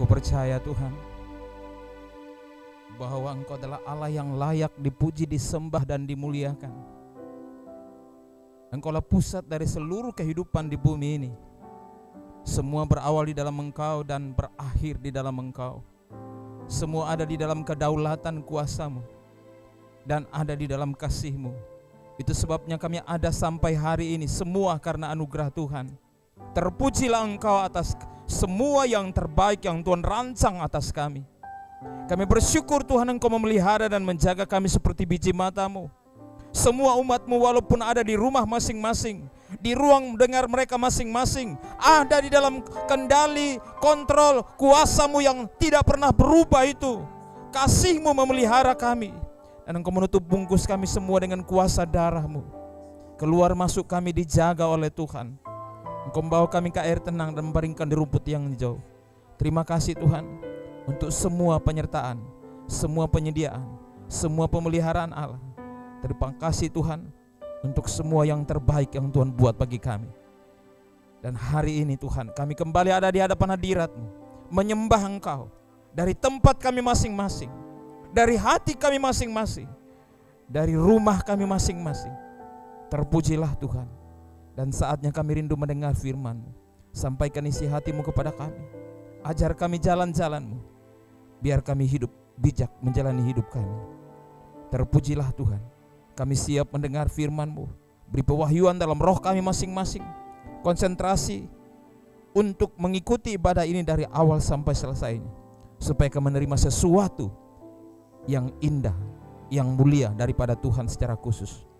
Aku percaya Tuhan bahwa Engkau adalah Allah yang layak dipuji, disembah dan dimuliakan. Engkaulah pusat dari seluruh kehidupan di bumi ini. Semua berawal di dalam Engkau dan berakhir di dalam Engkau. Semua ada di dalam kedaulatan kuasa-Mu dan ada di dalam kasih-Mu. Itu sebabnya kami ada sampai hari ini, semua karena anugerah Tuhan. Terpujilah Engkau atas semua yang terbaik yang Tuhan rancang atas kami. Kami bersyukur Tuhan, Engkau memelihara dan menjaga kami seperti biji mata-Mu. Semua umat-Mu walaupun ada di rumah masing-masing, di ruang dengar mereka masing-masing, ada di dalam kendali, kontrol, kuasa-Mu yang tidak pernah berubah itu. Kasih-Mu memelihara kami. Dan Engkau menutup bungkus kami semua dengan kuasa darah-Mu. Keluar masuk kami dijaga oleh Tuhan. Engkau membawa kami ke air tenang dan membaringkan di rumput yang hijau. Terima kasih Tuhan untuk semua penyertaan, semua penyediaan, semua pemeliharaan Allah. Terima kasih Tuhan untuk semua yang terbaik yang Tuhan buat bagi kami. Dan hari ini Tuhan, kami kembali ada di hadapan hadirat-Mu, menyembah Engkau dari tempat kami masing-masing, dari hati kami masing-masing, dari rumah kami masing-masing. Terpujilah Tuhan. Dan saatnya kami rindu mendengar firman-Mu. Sampaikan isi hati-Mu kepada kami. Ajar kami jalan-jalan-Mu, biar kami hidup bijak menjalani hidup kami. Terpujilah Tuhan. Kami siap mendengar firman-Mu. Beri pewahyuan dalam roh kami masing-masing. Konsentrasi untuk mengikuti ibadah ini dari awal sampai selesainya, supaya kami menerima sesuatu yang indah, yang mulia daripada Tuhan secara khusus.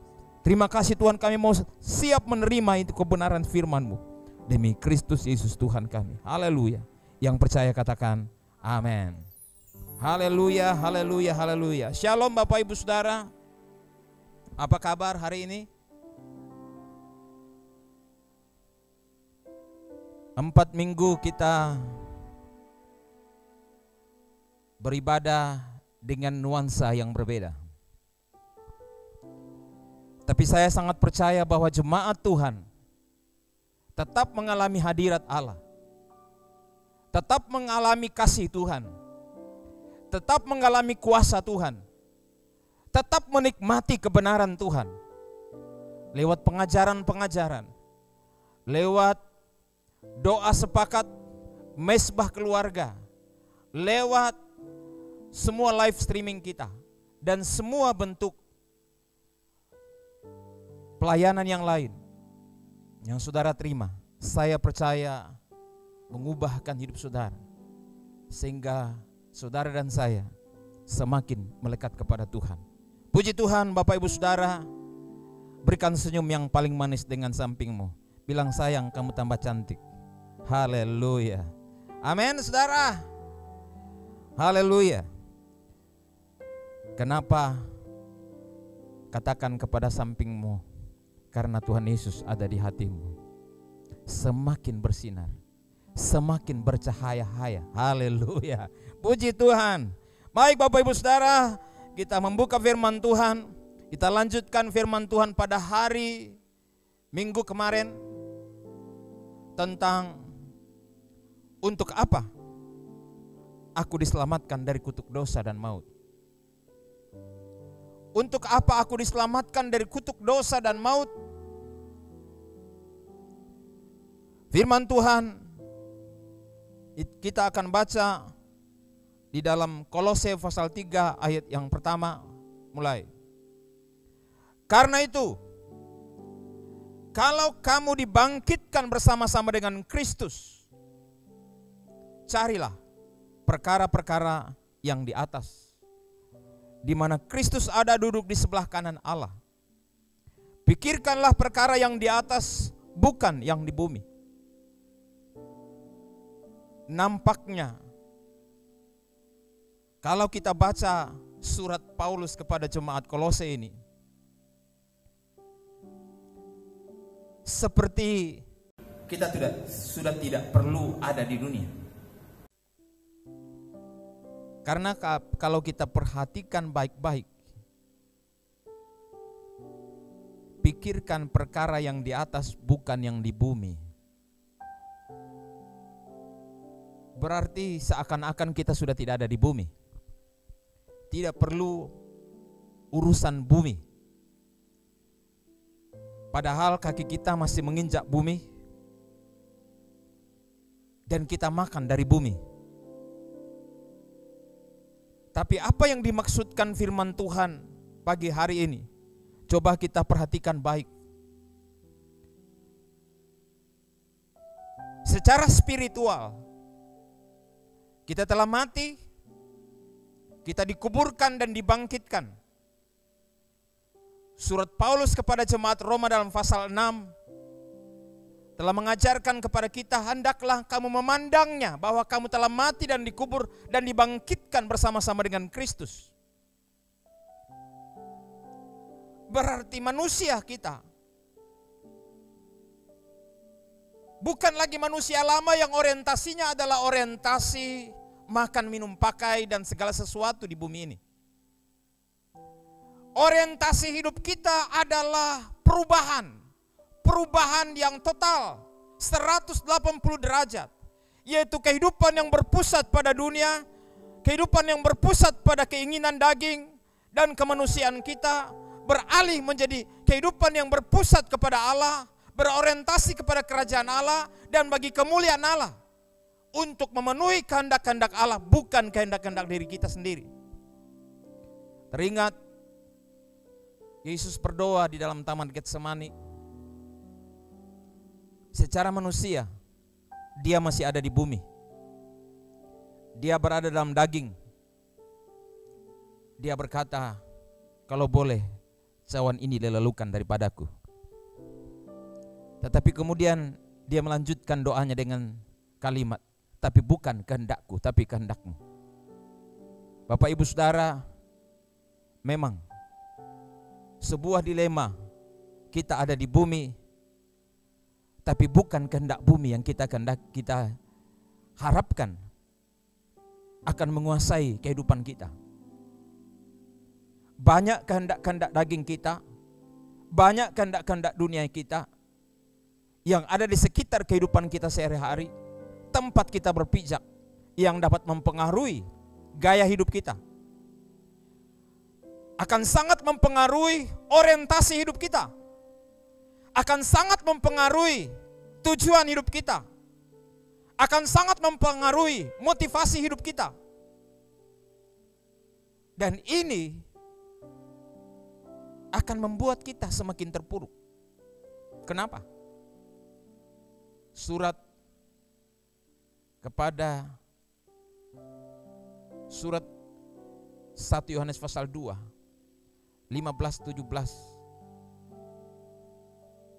Terima kasih Tuhan, kami mau siap menerima itu kebenaran firman-Mu. Demi Kristus Yesus Tuhan kami. Haleluya. Yang percaya katakan amin. Haleluya, haleluya, haleluya. Shalom Bapak Ibu Saudara. Apa kabar hari ini? 4 minggu kita beribadah dengan nuansa yang berbeda. Tapi saya sangat percaya bahwa jemaat Tuhan tetap mengalami hadirat Allah, tetap mengalami kasih Tuhan, tetap mengalami kuasa Tuhan, tetap menikmati kebenaran Tuhan lewat pengajaran-pengajaran, lewat doa sepakat, mesbah keluarga, lewat semua live streaming kita, dan semua bentuk pelayanan yang lain yang saudara terima. Saya percaya mengubahkan hidup saudara, sehingga saudara dan saya semakin melekat kepada Tuhan. Puji Tuhan. Bapak Ibu Saudara, berikan senyum yang paling manis dengan sampingmu. Bilang, sayang, kamu tambah cantik. Haleluya. Amin saudara. Haleluya. Kenapa? Katakan kepada sampingmu, karena Tuhan Yesus ada di hatimu. Semakin bersinar, semakin bercahaya-haya. Haleluya. Puji Tuhan. Baik Bapak Ibu Saudara, kita membuka firman Tuhan. Kita lanjutkan firman Tuhan pada hari Minggu kemarin tentang untuk apa aku diselamatkan dari kutuk dosa dan maut. Untuk apa aku diselamatkan dari kutuk dosa dan maut? Firman Tuhan kita akan baca di dalam Kolose pasal 3 ayat yang pertama mulai. Karena itu, kalau kamu dibangkitkan bersama-sama dengan Kristus, carilah perkara-perkara yang di atas, di mana Kristus ada duduk di sebelah kanan Allah. Pikirkanlah perkara yang di atas, bukan yang di bumi. Nampaknya kalau kita baca surat Paulus kepada jemaat Kolose ini, seperti kita sudah tidak perlu ada di dunia. Karena kalau kita perhatikan baik-baik, pikirkan perkara yang di atas, bukan yang di bumi. berarti seakan-akan kita sudah tidak ada di bumi. Tidak perlu urusan bumi. Padahal kaki kita masih menginjak bumi dan kita makan dari bumi. Tapi apa yang dimaksudkan firman Tuhan pagi hari ini? Coba kita perhatikan baik. Secara spiritual, kita telah mati, kita dikuburkan dan dibangkitkan. Surat Paulus kepada jemaat Roma dalam pasal 6 telah mengajarkan kepada kita, hendaklah kamu memandangnya bahwa kamu telah mati dan dikubur dan dibangkitkan bersama-sama dengan Kristus. Berarti manusia kita bukan lagi manusia lama yang orientasinya adalah orientasi makan, minum, pakai, dan segala sesuatu di bumi ini. Orientasi hidup kita adalah perubahan. Perubahan yang total 180 derajat. Yaitu kehidupan yang berpusat pada dunia, kehidupan yang berpusat pada keinginan daging dan kemanusiaan kita, beralih menjadi kehidupan yang berpusat kepada Allah, berorientasi kepada kerajaan Allah dan bagi kemuliaan Allah, untuk memenuhi kehendak-kehendak Allah, bukan kehendak-kehendak diri kita sendiri. Teringat Yesus berdoa di dalam Taman Getsemani. Secara manusia dia masih ada di bumi. Dia berada dalam daging. Dia berkata, kalau boleh cawan ini dilalukan daripadaku. Tetapi kemudian dia melanjutkan doanya dengan kalimat, tapi bukan kehendakku, tapi kehendakmu. Bapak Ibu Saudara, memang sebuah dilema, kita ada di bumi, tapi bukan kehendak bumi yang kita harapkan akan menguasai kehidupan kita. Banyak kehendak-kehendak daging kita, banyak kehendak-kehendak dunia kita yang ada di sekitar kehidupan kita sehari-hari, tempat kita berpijak, yang dapat mempengaruhi gaya hidup kita, akan sangat mempengaruhi orientasi hidup kita, akan sangat mempengaruhi tujuan hidup kita, akan sangat mempengaruhi motivasi hidup kita. Dan ini akan membuat kita semakin terpuruk. Kenapa? Surat 1 Yohanes pasal 2 15-17,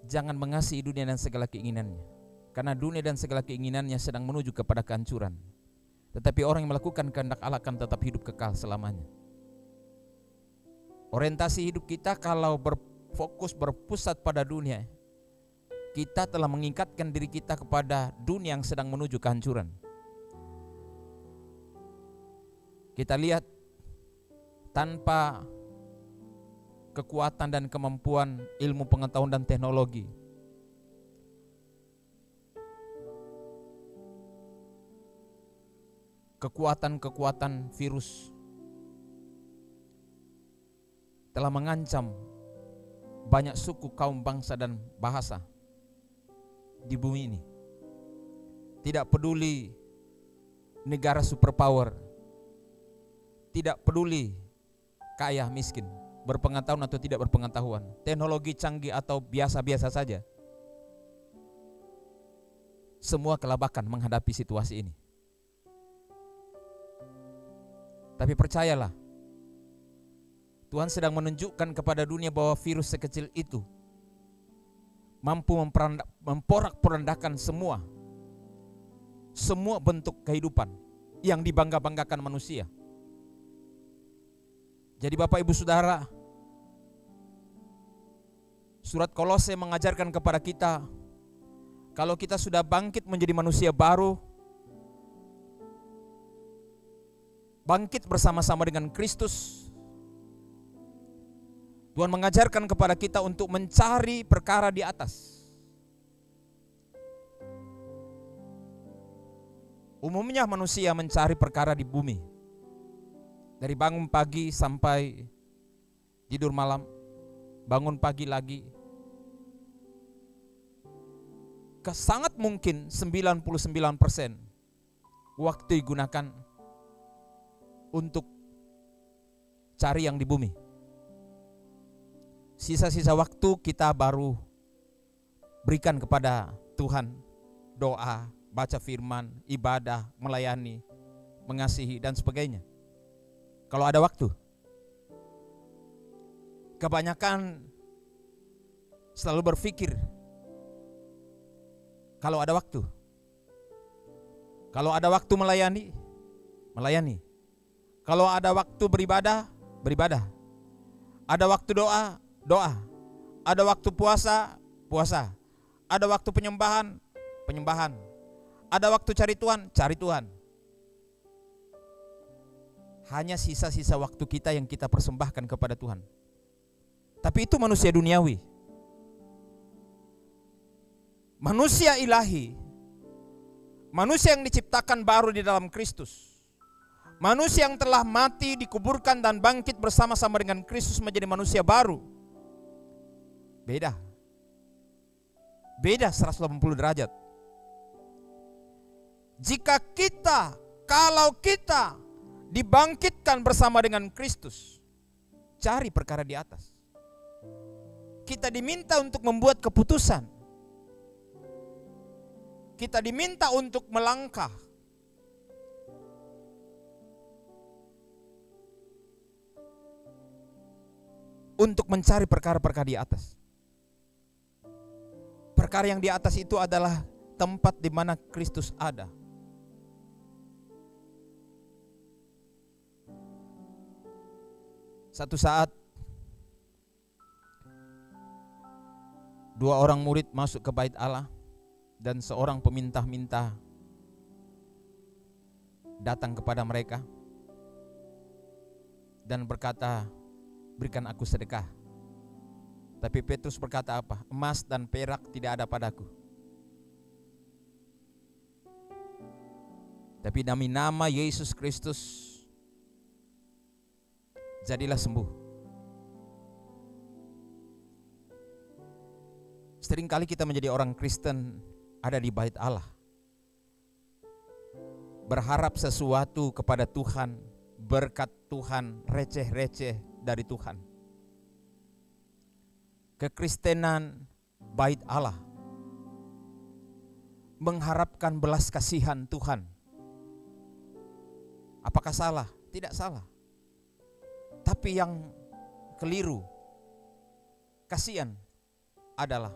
jangan mengasihi dunia dan segala keinginannya, karena dunia dan segala keinginannya sedang menuju kepada kehancuran. Tetapi orang yang melakukan kehendak Allah akan tetap hidup kekal selamanya. Orientasi hidup kita kalau berpusat pada dunia, kita telah mengikatkan diri kita kepada dunia yang sedang menuju kehancuran. Kita lihat, tanpa kekuatan dan kemampuan ilmu pengetahuan dan teknologi, kekuatan virus telah mengancam banyak suku, kaum, bangsa, dan bahasa di bumi ini. Tidak peduli negara superpower, tidak peduli kaya miskin, berpengetahuan atau tidak berpengetahuan, teknologi canggih atau biasa-biasa saja, semua kelabakan menghadapi situasi ini. Tapi percayalah, Tuhan sedang menunjukkan kepada dunia bahwa virus sekecil itu mampu memporak-porandakan semua bentuk kehidupan yang dibangga-banggakan manusia. Jadi Bapak Ibu Saudara, surat Kolose mengajarkan kepada kita, kalau kita sudah bangkit menjadi manusia baru, bangkit bersama-sama dengan Kristus, Tuhan mengajarkan kepada kita untuk mencari perkara di atas. Umumnya manusia mencari perkara di bumi. Dari bangun pagi sampai tidur malam, bangun pagi lagi. Sangat mungkin 99% waktu digunakan untuk cari yang di bumi. Sisa-sisa waktu kita baru berikan kepada Tuhan, doa, baca firman, ibadah, melayani, mengasihi dan sebagainya. Kalau ada waktu. Kebanyakan selalu berpikir kalau ada waktu. Kalau ada waktu melayani, melayani. Kalau ada waktu beribadah, beribadah. Ada waktu doa, doa. Ada waktu puasa, puasa. Ada waktu penyembahan, penyembahan. Ada waktu cari Tuhan, cari Tuhan. Hanya sisa-sisa waktu kita yang kita persembahkan kepada Tuhan. Tapi itu manusia duniawi. Manusia ilahi, manusia yang diciptakan baru di dalam Kristus, manusia yang telah mati, dikuburkan dan bangkit bersama-sama dengan Kristus menjadi manusia baru. Beda. Beda 180 derajat. Jika kita, kalau kita dibangkitkan bersama dengan Kristus, cari perkara di atas. Kita diminta untuk membuat keputusan. Kita diminta untuk melangkah. Untuk mencari perkara-perkara di atas. Perkara yang di atas itu adalah tempat di mana Kristus ada. Satu saat, dua orang murid masuk ke bait Allah. Dan seorang peminta-minta datang kepada mereka dan berkata, berikan aku sedekah. Tapi Petrus berkata apa? Emas dan perak tidak ada padaku. Tapi demi nama Yesus Kristus, jadilah sembuh. Seringkali kita menjadi orang Kristen ada di bait Allah, berharap sesuatu kepada Tuhan, berkat Tuhan, receh-receh dari Tuhan. Kekristenan bait Allah mengharapkan belas kasihan Tuhan. Apakah salah? Tidak salah. Tapi yang keliru, kasihan adalah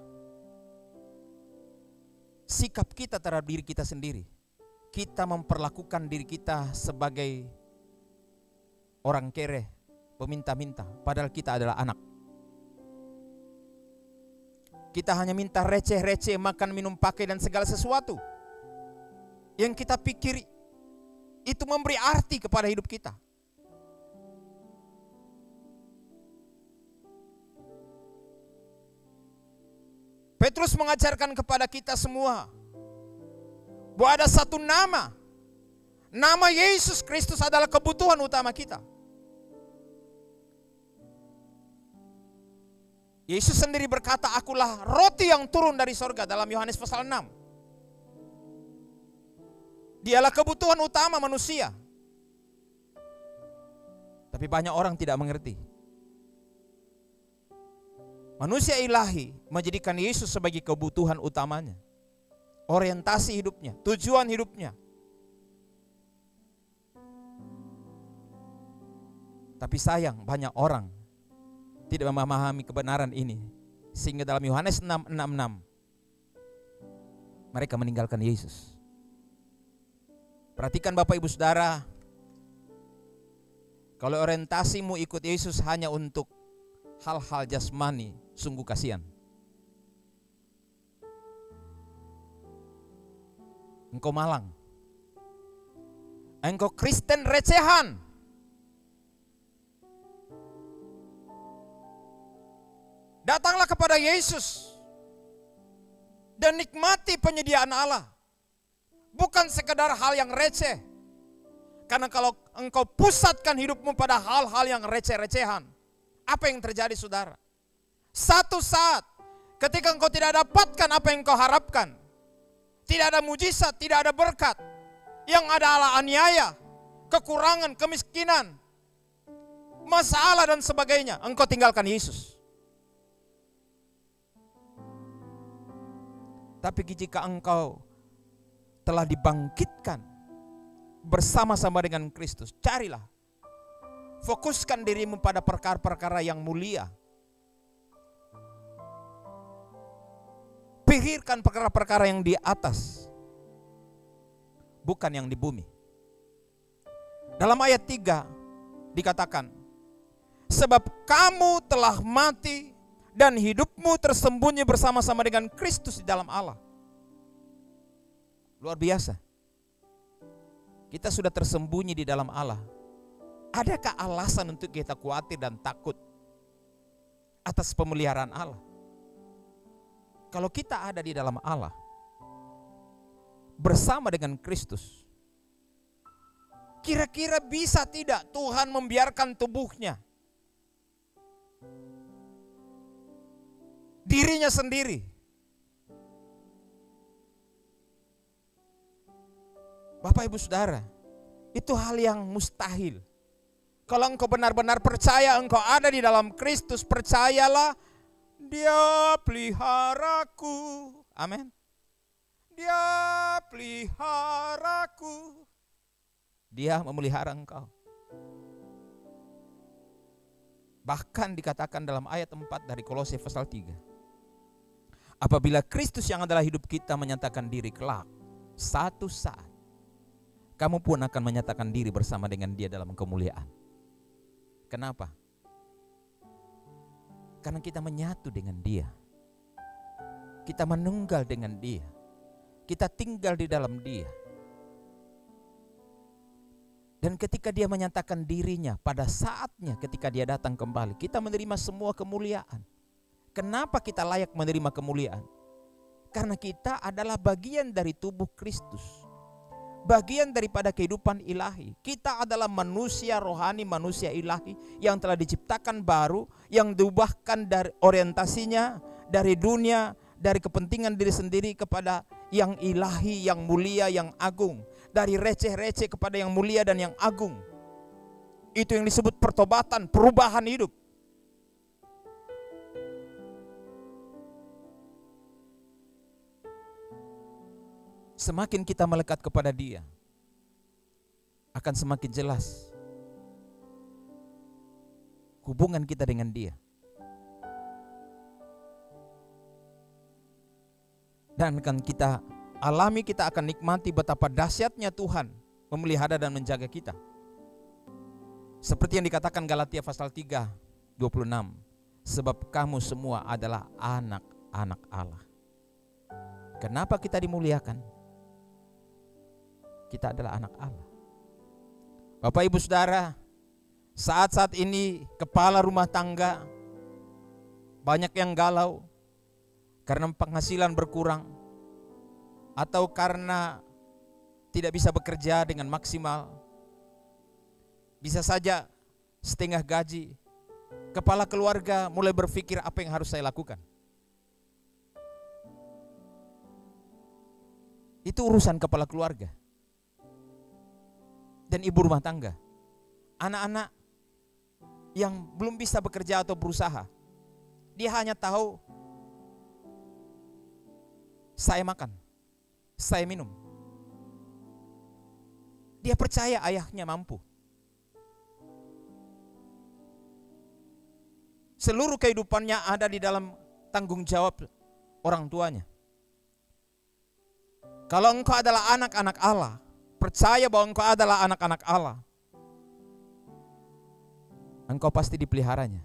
sikap kita terhadap diri kita sendiri. Kita memperlakukan diri kita sebagai orang kere, peminta-minta, padahal kita adalah anak. Kita hanya minta receh-receh, makan, minum, pakai dan segala sesuatu yang kita pikir itu memberi arti kepada hidup kita. Petrus mengajarkan kepada kita semua bahwa ada satu nama. Nama Yesus Kristus adalah kebutuhan utama kita. Yesus sendiri berkata, akulah roti yang turun dari sorga dalam Yohanes pasal 6. Dialah kebutuhan utama manusia. Tapi banyak orang tidak mengerti. Manusia ilahi menjadikan Yesus sebagai kebutuhan utamanya, orientasi hidupnya, tujuan hidupnya. Tapi sayang banyak orang tidak memahami kebenaran ini, sehingga dalam Yohanes 6:66 mereka meninggalkan Yesus. Perhatikan Bapak Ibu Saudara, kalau orientasimu ikut Yesus hanya untuk hal-hal jasmani, sungguh kasihan. Engkau malang. Engkau Kristen recehan. Datanglah kepada Yesus dan nikmati penyediaan Allah. Bukan sekedar hal yang receh. Karena kalau engkau pusatkan hidupmu pada hal-hal yang receh-recehan, apa yang terjadi saudara? Satu saat ketika engkau tidak dapatkan apa yang engkau harapkan, tidak ada mujizat, tidak ada berkat, yang ada adalah aniaya, kekurangan, kemiskinan, masalah dan sebagainya, engkau tinggalkan Yesus. Tapi jika engkau telah dibangkitkan bersama-sama dengan Kristus, carilah, fokuskan dirimu pada perkara-perkara yang mulia. Pikirkan perkara-perkara yang di atas, bukan yang di bumi. Dalam ayat 3 dikatakan, sebab kamu telah mati dan hidupmu tersembunyi bersama-sama dengan Kristus di dalam Allah. Luar biasa. Kita sudah tersembunyi di dalam Allah. Adakah alasan untuk kita khawatir dan takut atas pemeliharaan Allah? Kalau kita ada di dalam Allah, bersama dengan Kristus, kira-kira bisa tidak Tuhan membiarkan tubuhnya, dirinya sendiri, Bapak Ibu Saudara, itu hal yang mustahil. Kalau engkau benar-benar percaya engkau ada di dalam Kristus, percayalah, Dia peliharaku. Amin. Dia peliharaku. Dia memelihara engkau. Bahkan dikatakan dalam ayat 4 dari Kolose pasal 3. Apabila Kristus yang adalah hidup kita menyatakan diri kelak, satu saat kamu pun akan menyatakan diri bersama dengan Dia dalam kemuliaan. Kenapa? Karena kita menyatu dengan Dia. Kita menunggal dengan Dia. Kita tinggal di dalam Dia. Dan ketika Dia menyatakan dirinya, pada saatnya ketika Dia datang kembali, kita menerima semua kemuliaan. Kenapa kita layak menerima kemuliaan? Karena kita adalah bagian dari tubuh Kristus, bagian daripada kehidupan ilahi. Kita adalah manusia rohani, manusia ilahi yang telah diciptakan baru, yang diubahkan dari orientasinya, dari dunia, dari kepentingan diri sendiri kepada yang ilahi, yang mulia, yang agung. Dari receh-receh kepada yang mulia dan yang agung. Itu yang disebut pertobatan, perubahan hidup. Semakin kita melekat kepada Dia, akan semakin jelas hubungan kita dengan Dia. Dan akan kita alami, kita akan nikmati betapa dahsyatnya Tuhan memelihara dan menjaga kita. Seperti yang dikatakan Galatia pasal 3, 26. Sebab kamu semua adalah anak-anak Allah. Kenapa kita dimuliakan? Kita adalah anak Allah. Bapak Ibu Saudara, saat-saat ini kepala rumah tangga banyak yang galau karena penghasilan berkurang, atau karena tidak bisa bekerja dengan maksimal. Bisa saja setengah gaji. Kepala keluarga mulai berpikir, apa yang harus saya lakukan? Itu urusan kepala keluarga dan ibu rumah tangga. Anak-anak yang belum bisa bekerja atau berusaha, dia hanya tahu, saya makan, saya minum. Dia percaya ayahnya mampu. Seluruh kehidupannya ada di dalam tanggung jawab orang tuanya. Kalau engkau adalah anak-anak Allah, percaya bahwa engkau adalah anak-anak Allah, engkau pasti dipeliharanya,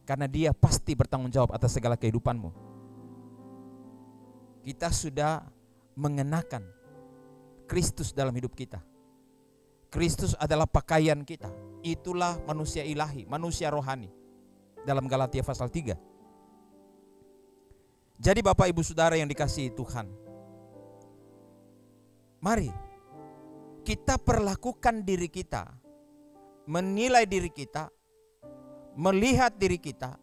karena Dia pasti bertanggung jawab atas segala kehidupanmu. Kita sudah mengenakan Kristus dalam hidup kita. Kristus adalah pakaian kita. Itulah manusia ilahi, manusia rohani, dalam Galatia pasal 3. Jadi Bapak Ibu Saudara yang dikasihi Tuhan, Mari kita perlakukan diri kita, menilai diri kita, melihat diri kita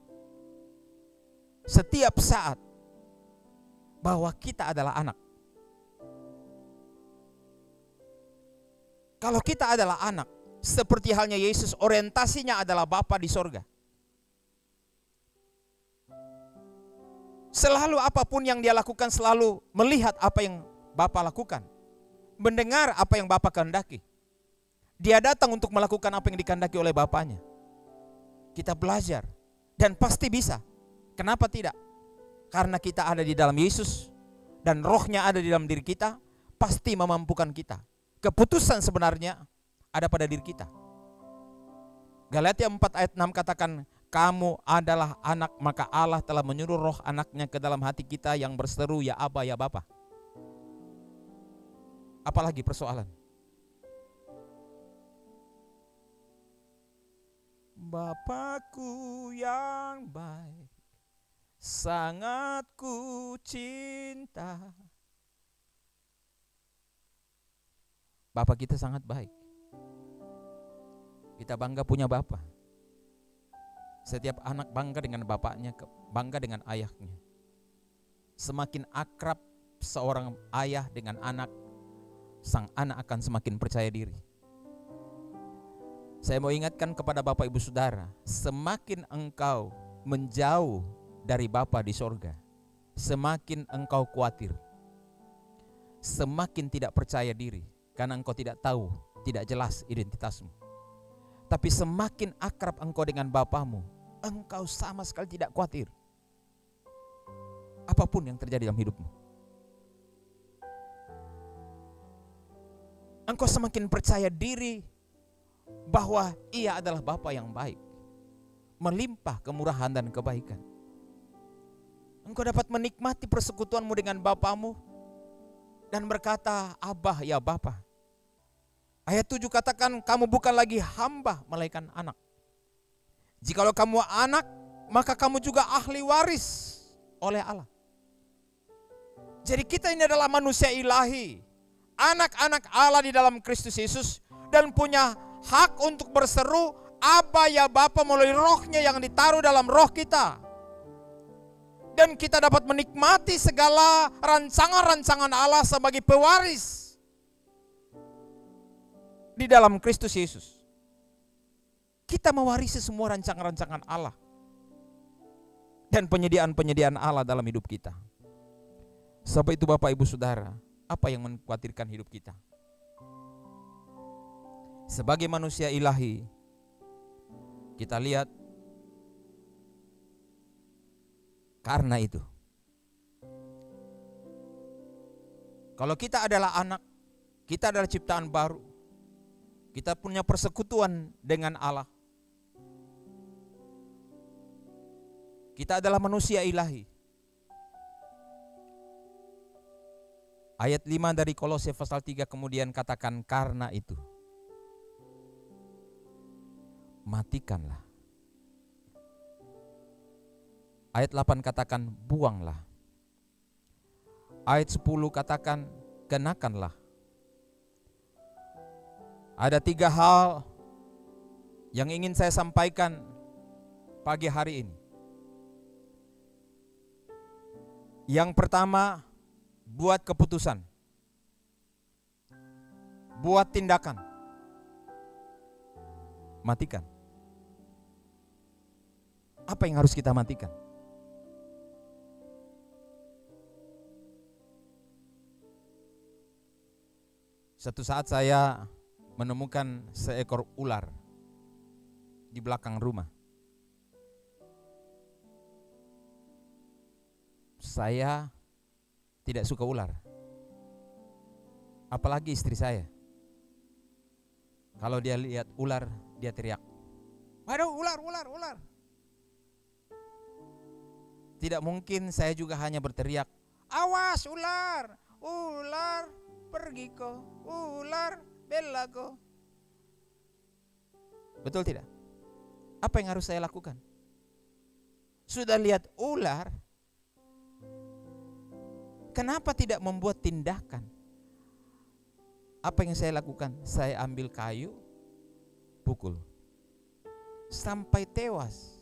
setiap saat bahwa kita adalah anak. Kalau kita adalah anak, seperti halnya Yesus, orientasinya adalah Bapa di sorga. Selalu apapun yang dia lakukan, selalu melihat apa yang Bapa lakukan, mendengar apa yang Bapa kehendaki. Dia datang untuk melakukan apa yang dikehendaki oleh Bapanya. Kita belajar dan pasti bisa. Kenapa tidak? Karena kita ada di dalam Yesus dan Rohnya ada di dalam diri kita, pasti memampukan kita. Keputusan sebenarnya ada pada diri kita. Galatia 4 ayat 6 katakan, kamu adalah anak, maka Allah telah menyuruh roh anaknya ke dalam hati kita yang berseru, ya Aba, ya Bapa. Apalagi persoalan? Bapakku yang baik, sangat ku cinta. Bapa kita sangat baik. Kita bangga punya Bapa. Setiap anak bangga dengan bapaknya, bangga dengan ayahnya. Semakin akrab seorang ayah dengan anak, sang anak akan semakin percaya diri. Saya mau ingatkan kepada Bapak Ibu Saudara, semakin engkau menjauh dari Bapa di sorga, semakin engkau khawatir, semakin tidak percaya diri, karena engkau tidak tahu, tidak jelas identitasmu. Tapi semakin akrab engkau dengan Bapamu, engkau sama sekali tidak khawatir apapun yang terjadi dalam hidupmu. Engkau semakin percaya diri bahwa Ia adalah Bapa yang baik, melimpah kemurahan dan kebaikan. Engkau dapat menikmati persekutuanmu dengan Bapamu dan berkata, Abah, ya Bapa. Ayat 7 katakan, kamu bukan lagi hamba, melainkan anak. Jikalau kamu anak, maka kamu juga ahli waris oleh Allah. Jadi kita ini adalah manusia ilahi, anak-anak Allah di dalam Kristus Yesus, dan punya hak untuk berseru, Aba, ya Bapa, melalui rohnya yang ditaruh dalam roh kita. Dan kita dapat menikmati segala rancangan-rancangan Allah sebagai pewaris di dalam Kristus Yesus. Kita mewarisi semua rancangan-rancangan Allah dan penyediaan-penyediaan Allah dalam hidup kita. Sebab itu Bapak Ibu Saudara, apa yang mengkhawatirkan hidup kita? Sebagai manusia ilahi, kita lihat karena itu, kalau kita adalah anak, kita adalah ciptaan baru, kita punya persekutuan dengan Allah. Kita adalah manusia ilahi. Ayat 5 dari Kolose pasal 3 kemudian katakan, karena itu matikanlah. Ayat 8 katakan, buanglah. Ayat 10 katakan, kenakanlah. Ada 3 hal yang ingin saya sampaikan pagi hari ini. Yang pertama, buat keputusan, buat tindakan, matikan. Apa yang harus kita matikan? Satu saat saya menemukan seekor ular di belakang rumah. Saya tidak suka ular, apalagi istri saya. Kalau dia lihat ular, dia teriak, waduh, ular, ular, ular. Tidak mungkin saya juga hanya berteriak, awas ular, ular, pergi kau, ular, bela kau. Betul tidak? Apa yang harus saya lakukan? Sudah lihat ular, kenapa tidak membuat tindakan? Apa yang saya lakukan? Saya ambil kayu, pukul sampai tewas.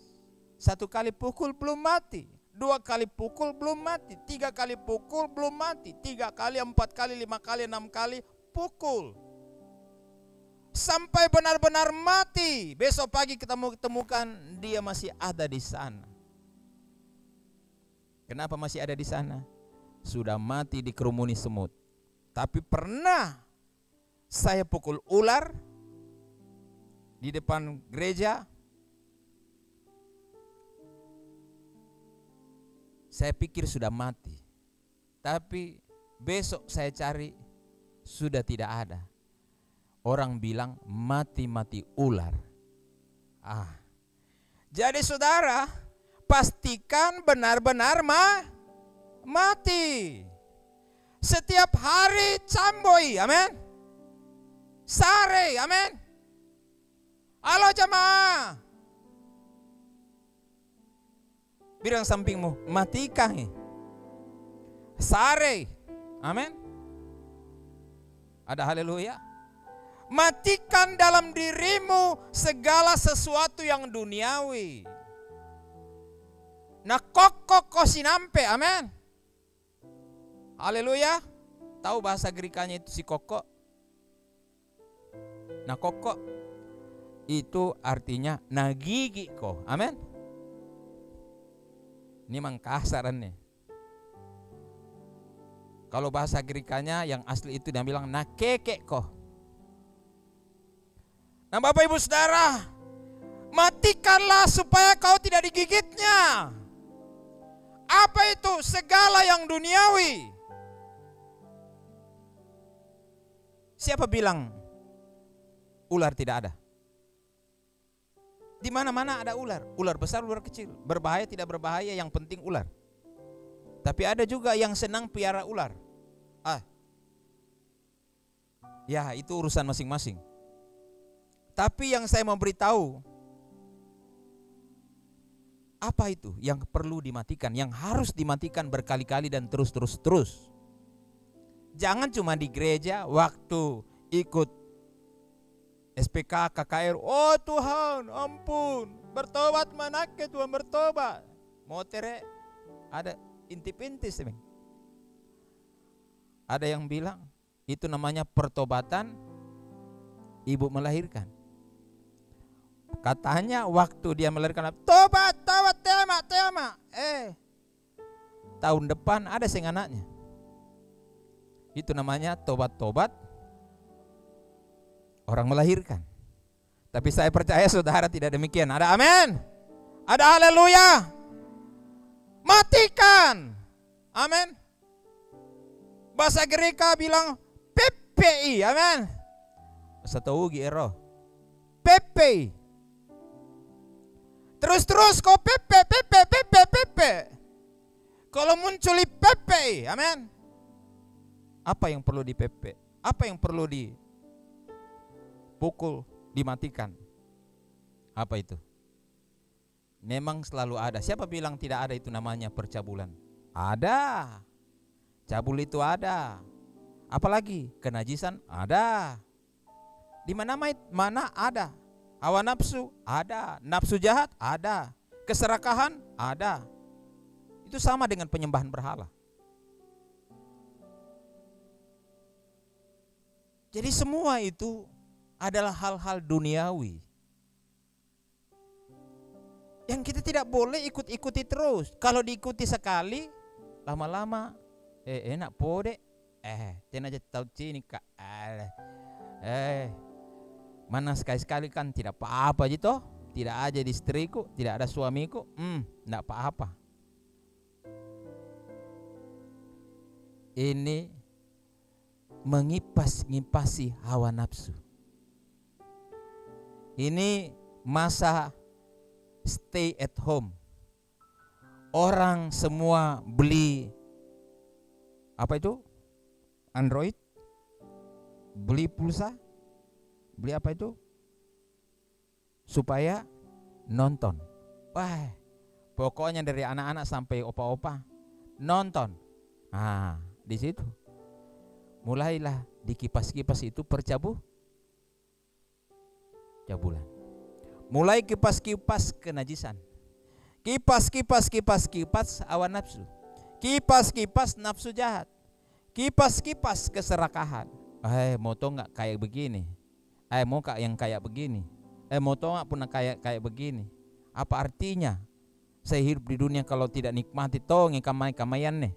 1 kali pukul belum mati, 2 kali pukul belum mati, 3 kali pukul belum mati, 3 kali, 4 kali, 5 kali, 6 kali pukul sampai benar-benar mati. Besok pagi kita mau ketemukan dia masih ada di sana. Kenapa masih ada di sana? Sudah mati dikerumuni semut. Tapi pernah saya pukul ular di depan gereja. Saya pikir sudah mati. Tapi besok saya cari, sudah tidak ada. Orang bilang mati-mati ular. Jadi saudara, pastikan benar-benar mati. Setiap hari camboi, amin. Sare, amin. Halo jemaah. Bilang sampingmu, matikah? Sare, amin. Ada haleluya. Matikan dalam dirimu segala sesuatu yang duniawi. Nah kokok kosinampe, amin. Haleluya. Tahu bahasa Gerikanya itu si kokok? Nah kokok itu artinya nagigi ko, amin. Ini memang kasarannya. Kalau bahasa Gerikanya yang asli itu dia bilang nakeke ko. Nah Bapak Ibu Saudara, matikanlah supaya kau tidak digigitnya. Apa itu? Segala yang duniawi. Siapa bilang ular tidak ada? Di mana-mana ada ular. Ular besar, ular kecil. Berbahaya, tidak berbahaya, yang penting ular. Tapi ada juga yang senang piara ular. Ya itu urusan masing-masing. Tapi yang saya mau beritahu, apa itu yang perlu dimatikan, yang harus dimatikan berkali-kali dan terus. Jangan cuma di gereja waktu ikut SPK, KKR, oh Tuhan ampun, bertobat manake Tuhan bertobat. Motere ada intip-intis. Ada yang bilang itu namanya pertobatan ibu melahirkan. Katanya waktu dia melahirkan, tobat tema. Tahun depan ada sing anaknya. Itu namanya tobat orang melahirkan. Tapi saya percaya saudara tidak demikian. Ada amin. Ada haleluya. Matikan. Amin. Bahasa Gerika bilang PPI. Amin. Bahasa Taugi ero. PPI. Terus kau PP. Kalau muncul PP, amin. Apa yang perlu di PP? Apa yang perlu dipukul, dimatikan? Apa itu? Memang selalu ada. Siapa bilang tidak ada? Itu namanya percabulan. Ada. Cabul itu ada. Apalagi kenajisan ada. Di mana ada. Hawa nafsu ada. Nafsu jahat ada. Keserakahan ada. Itu sama dengan penyembahan berhala. Jadi semua itu adalah hal-hal duniawi yang kita tidak boleh ikut-ikuti terus. Kalau diikuti sekali, lama-lama enak pode. Tena aja tahu sini kak. Mana sekali-sekali kan tidak apa-apa gitu. Tidak aja di istriku, tidak ada suamiku, tidak apa-apa. Ini ngipasi hawa nafsu. Ini masa stay at home. Orang semua beli apa itu? Android, beli pulsa, beli apa itu? Supaya nonton. Wah, pokoknya dari anak-anak sampai opa-opa nonton. Di situ mulailah di kipas-kipas itu cabulan. Mulai kipas-kipas kenajisan, kipas hawa nafsu, kipas nafsu jahat, kipas keserakahan. Mau tau nggak kayak begini? Mau kak yang kayak begini? Mau tau nggak pernah kayak begini? Apa artinya saya hidup di dunia kalau tidak nikmati tong kamayan nih?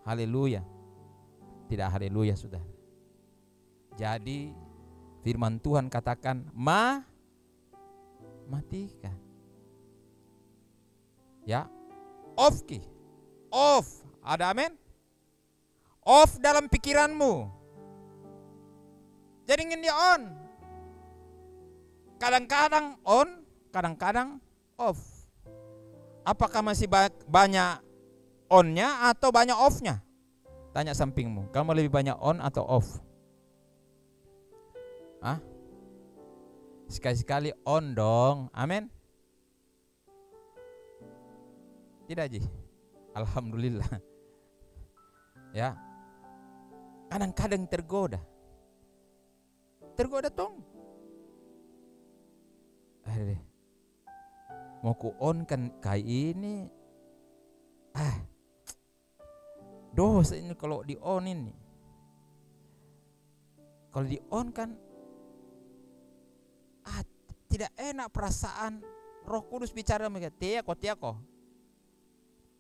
Haleluya. Tidak haleluya, saudara. Jadi firman Tuhan katakan matikan. Ya, off. Ada amin? Off dalam pikiranmu. Jadi ingin dia on. Kadang-kadang on, kadang-kadang off. Apakah masih banyak on-nya atau banyak off-nya? Tanya sampingmu, kamu lebih banyak on atau off? Sekali-sekali on dong, amin. Tidak Ji? Alhamdulillah. Ya, kadang-kadang tergoda tong. Mau ku on kan kayak ini, dosa ini kalau di on ini. Kalau di on kan tidak enak perasaan. Roh Kudus bicara mereka, tiako.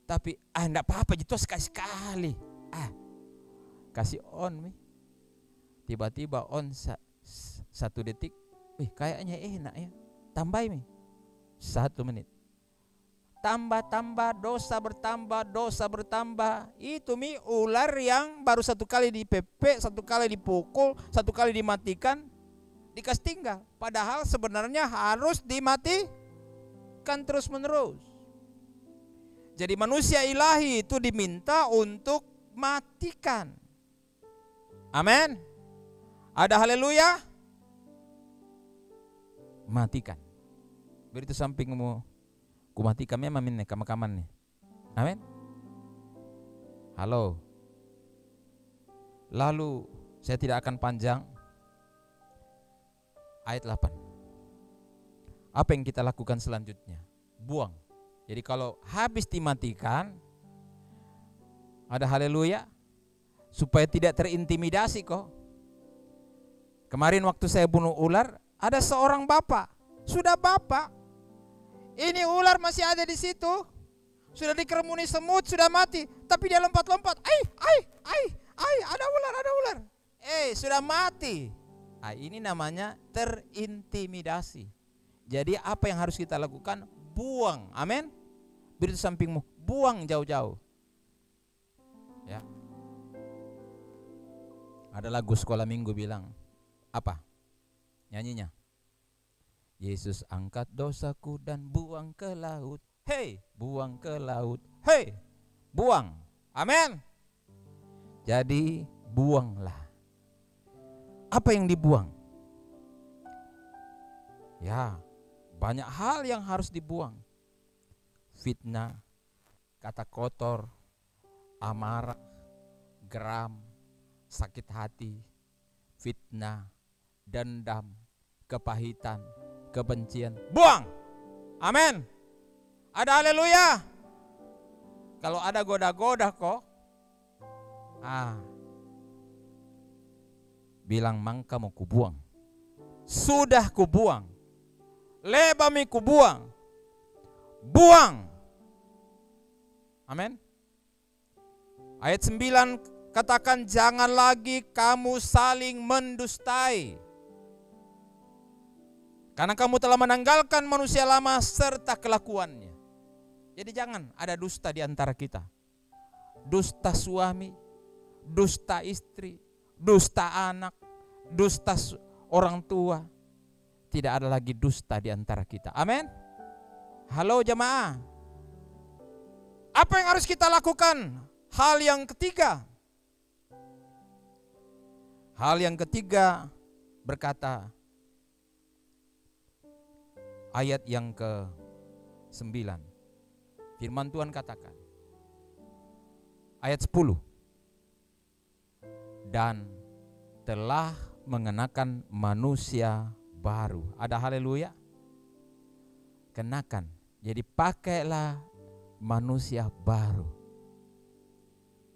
Tapi enggak apa-apa itu sekali-sekali. Kasih on tiba-tiba on 1 detik. Kayaknya enak ya. Tambah 1 menit. Tambah dosa bertambah. Itu ular yang baru 1 kali dipepek, 1 kali dipukul, 1 kali dimatikan, dikasih tinggal. Padahal sebenarnya harus dimatikan terus-menerus. Jadi manusia ilahi itu diminta untuk matikan. Amin. Ada haleluya. Matikan. Beri itu sampingmu. Ku matikan memang nih kamar-kamar nih. Amin. Halo. Lalu saya tidak akan panjang. Ayat 8. Apa yang kita lakukan selanjutnya? Buang. Jadi kalau habis dimatikan, ada haleluya, supaya tidak terintimidasi kok. Kemarin waktu saya bunuh ular, ada seorang bapak. Sudah bapak, ini ular masih ada di situ, sudah dikerumuni semut, sudah mati, tapi dia lompat-lompat. Ada ular. Sudah mati. Ini namanya terintimidasi. Jadi apa yang harus kita lakukan? Buang. Amin. Beri sampingmu, buang jauh-jauh. Ya. Ada lagu sekolah minggu bilang apa? Nyanyinya, Yesus angkat dosaku dan buang ke laut. Buang ke laut. Buang. Amin. Jadi buanglah. Apa yang dibuang? Ya, banyak hal yang harus dibuang. Fitnah, kata kotor, amarah, geram, sakit hati, fitnah, dendam, kepahitan, kebencian. Buang. Amin. Ada haleluya. Kalau ada goda-goda kok, bilang mangka mau kubuang. Sudah kubuang. Lebami kubuang. Buang. Amin. Ayat 9 katakan, jangan lagi kamu saling mendustai, karena kamu telah menanggalkan manusia lama serta kelakuannya. Jadi jangan ada dusta di antara kita. Dusta suami, dusta istri, dusta anak, dusta orang tua. Tidak ada lagi dusta di antara kita. Amin. Halo jemaah. Apa yang harus kita lakukan? Hal yang ketiga. Hal yang ketiga berkata, ayat yang ke-9. Firman Tuhan katakan, ayat 10. dan telah mengenakan manusia baru. Ada haleluya? Kenakan. Jadi pakailah manusia baru.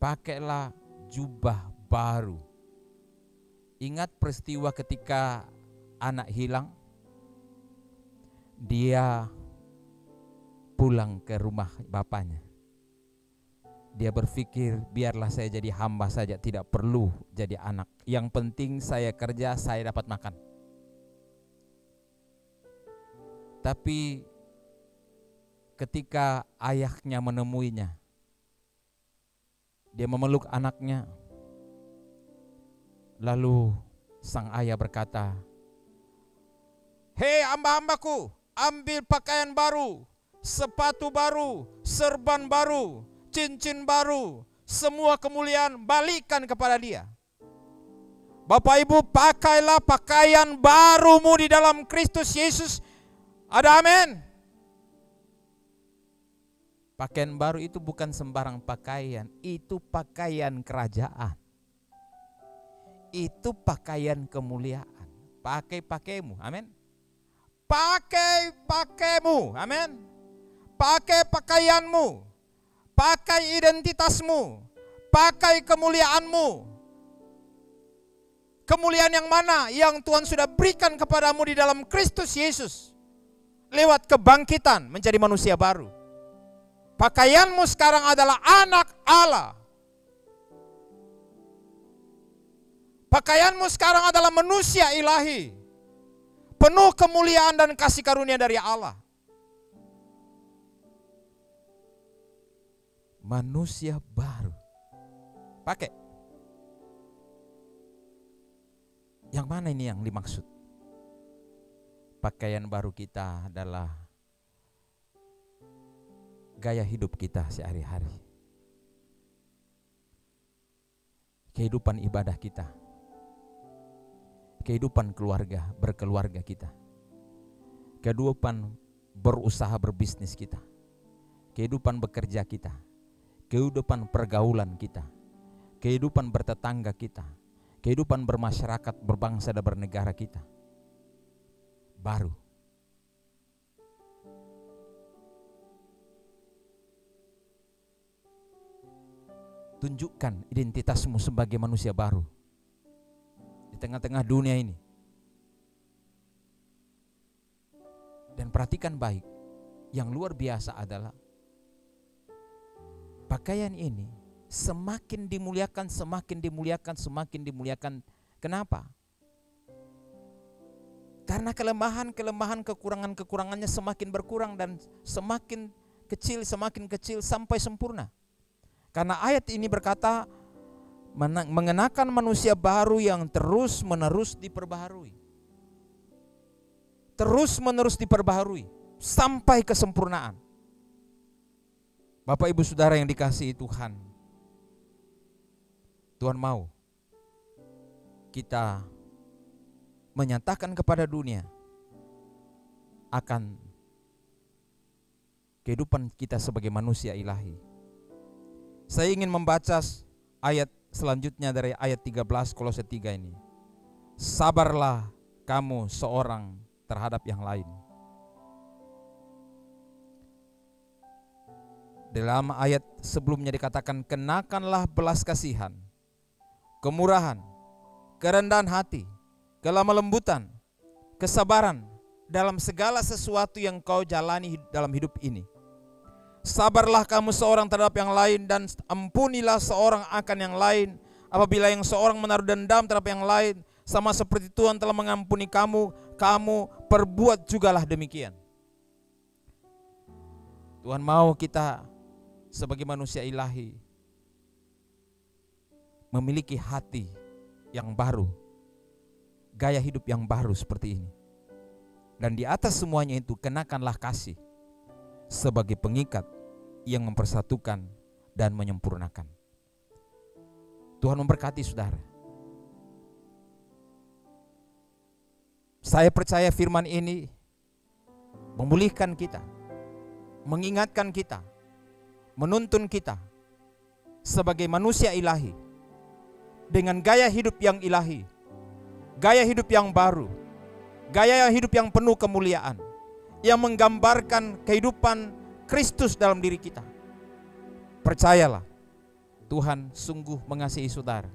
Pakailah jubah baru. Ingat peristiwa ketika anak hilang? Dia pulang ke rumah bapaknya. Dia berpikir, biarlah saya jadi hamba saja, tidak perlu jadi anak. Yang penting saya kerja, saya dapat makan. Tapi ketika ayahnya menemuinya, dia memeluk anaknya. Lalu sang ayah berkata, "Hei hamba-hambaku, ambil pakaian baru, sepatu baru, serban baru, cincin baru, semua kemuliaan balikan kepada dia." Bapak Ibu, pakailah pakaian barumu di dalam Kristus Yesus. Ada amin? Pakaian baru itu bukan sembarang pakaian, itu pakaian kerajaan. Itu pakaian kemuliaan. Pakai pakaimu, amin. Pakai pakaimu, amin. Pakai pakaianmu, pakai identitasmu, pakai kemuliaanmu. Kemuliaan yang mana? Yang Tuhan sudah berikan kepadamu di dalam Kristus Yesus. Lewat kebangkitan menjadi manusia baru. Pakaianmu sekarang adalah anak Allah. Pakaianmu sekarang adalah manusia ilahi, penuh kemuliaan dan kasih karunia dari Allah. Manusia baru. Pakai. Yang mana ini yang dimaksud? Pakaian baru kita adalah gaya hidup kita sehari-hari. Kehidupan ibadah kita. Kehidupan keluarga, berkeluarga kita. Kehidupan berusaha berbisnis kita. Kehidupan bekerja kita. Kehidupan pergaulan kita. Kehidupan bertetangga kita. Kehidupan bermasyarakat, berbangsa dan bernegara kita. Baru. Tunjukkan identitasmu sebagai manusia baru di tengah-tengah dunia ini. Dan perhatikan baik, yang luar biasa adalah pakaian ini semakin dimuliakan, semakin dimuliakan, semakin dimuliakan. Kenapa? Karena kelemahan-kelemahan, kekurangan-kekurangannya semakin berkurang dan semakin kecil sampai sempurna. Karena ayat ini berkata mengenakan manusia baru yang terus-menerus diperbaharui. Terus-menerus diperbaharui sampai kesempurnaan. Bapak Ibu Saudara yang dikasihi Tuhan, Tuhan mau kita menyatakan kepada dunia akan kehidupan kita sebagai manusia ilahi. Saya ingin membaca ayat selanjutnya dari ayat 13 Kolose 3 ini. Sabarlah kamu seorang terhadap yang lain. Dalam ayat sebelumnya dikatakan, kenakanlah belas kasihan, kemurahan, kerendahan hati, kelemah lembutan, kesabaran dalam segala sesuatu yang kau jalani dalam hidup ini. Sabarlah kamu seorang terhadap yang lain dan ampunilah seorang akan yang lain. Apabila yang seorang menaruh dendam terhadap yang lain, sama seperti Tuhan telah mengampuni kamu, kamu perbuat jugalah demikian. Tuhan mau kita sebagai manusia ilahi memiliki hati yang baru, gaya hidup yang baru seperti ini. Dan di atas semuanya itu kenakanlah kasih sebagai pengikat yang mempersatukan dan menyempurnakan. Tuhan memberkati saudara. Saya percaya firman ini memulihkan kita, mengingatkan kita, menuntun kita sebagai manusia ilahi dengan gaya hidup yang ilahi, gaya hidup yang baru, gaya hidup yang penuh kemuliaan, yang menggambarkan kehidupan Kristus dalam diri kita. Percayalah, Tuhan sungguh mengasihi saudara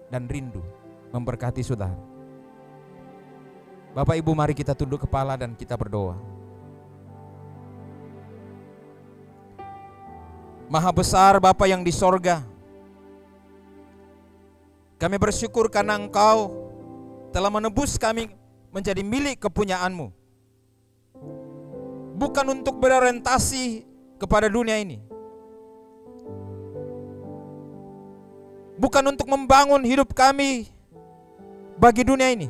dan rindu memberkati saudara. Bapak Ibu, mari kita tunduk kepala dan kita berdoa. Maha besar Bapa yang di sorga, kami bersyukur karena Engkau telah menebus kami menjadi milik kepunyaan-Mu. Bukan untuk berorientasi kepada dunia ini, bukan untuk membangun hidup kami bagi dunia ini,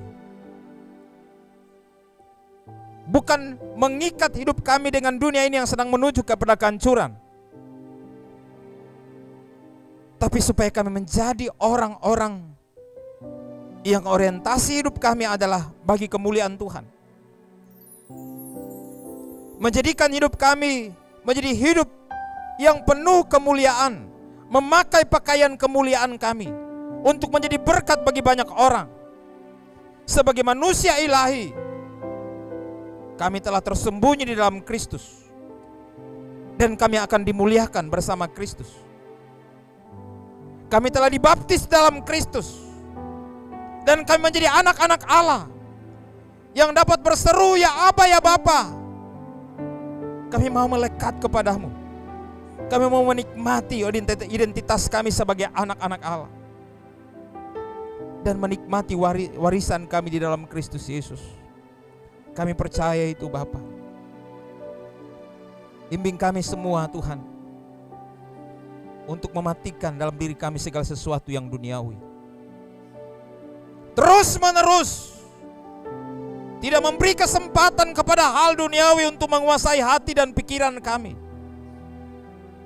bukan mengikat hidup kami dengan dunia ini yang sedang menuju kepada kehancuran, tapi supaya kami menjadi orang-orang yang orientasi hidup kami adalah bagi kemuliaan Tuhan. Menjadikan hidup kami menjadi hidup yang penuh kemuliaan, memakai pakaian kemuliaan kami untuk menjadi berkat bagi banyak orang. Sebagai manusia ilahi, kami telah tersembunyi di dalam Kristus, dan kami akan dimuliakan bersama Kristus. Kami telah dibaptis dalam Kristus, dan kami menjadi anak-anak Allah yang dapat berseru, "Ya Aba, ya Bapa." Kami mau melekat kepadamu. Kami mau menikmati identitas kami sebagai anak-anak Allah, dan menikmati warisan kami di dalam Kristus Yesus. Kami percaya itu Bapa. Bimbing kami semua Tuhan, untuk mematikan dalam diri kami segala sesuatu yang duniawi. Terus menerus tidak memberi kesempatan kepada hal duniawi untuk menguasai hati dan pikiran kami.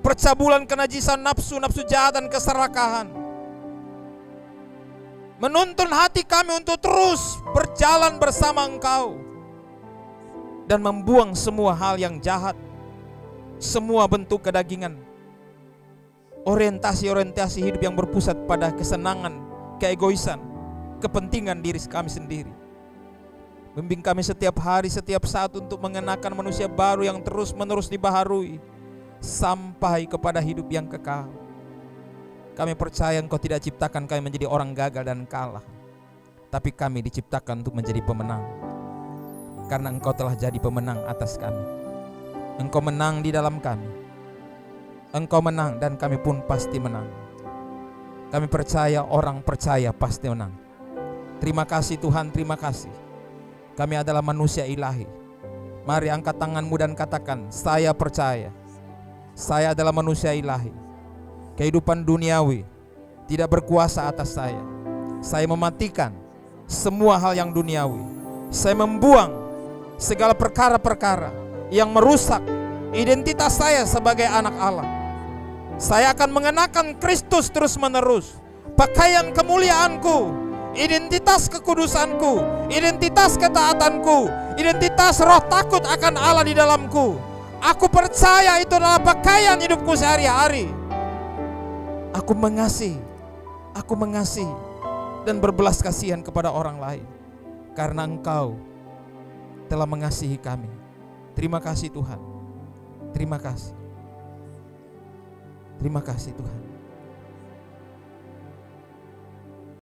Percabulan kenajisan nafsu, nafsu jahat dan keserakahan menuntun hati kami untuk terus berjalan bersama Engkau, dan membuang semua hal yang jahat, semua bentuk kedagingan, orientasi hidup yang berpusat pada kesenangan, keegoisan, kepentingan diri kami sendiri. Bimbing kami setiap hari, setiap saat untuk mengenakan manusia baru yang terus menerus dibaharui sampai kepada hidup yang kekal. Kami percaya Engkau tidak ciptakan kami menjadi orang gagal dan kalah, tapi kami diciptakan untuk menjadi pemenang, karena Engkau telah jadi pemenang atas kami. Engkau menang di dalam kami, Engkau menang, dan kami pun pasti menang. Kami percaya, orang percaya pasti menang. Terima kasih Tuhan, terima kasih. Kami adalah manusia ilahi. Mari angkat tanganmu dan katakan, "Saya percaya, saya adalah manusia ilahi. Kehidupan duniawi tidak berkuasa atas saya. Saya mematikan semua hal yang duniawi. Saya membuang segala perkara-perkara yang merusak identitas saya sebagai anak Allah. Saya akan mengenakan Kristus terus-menerus, pakaian kemuliaanku, identitas kekudusanku, identitas ketaatanku, identitas roh takut akan Allah di dalamku. Aku percaya itu adalah pakaian hidupku sehari-hari. Aku mengasihi dan berbelas kasihan kepada orang lain, karena Engkau telah mengasihi kami. Terima kasih Tuhan. Terima kasih. Terima kasih Tuhan.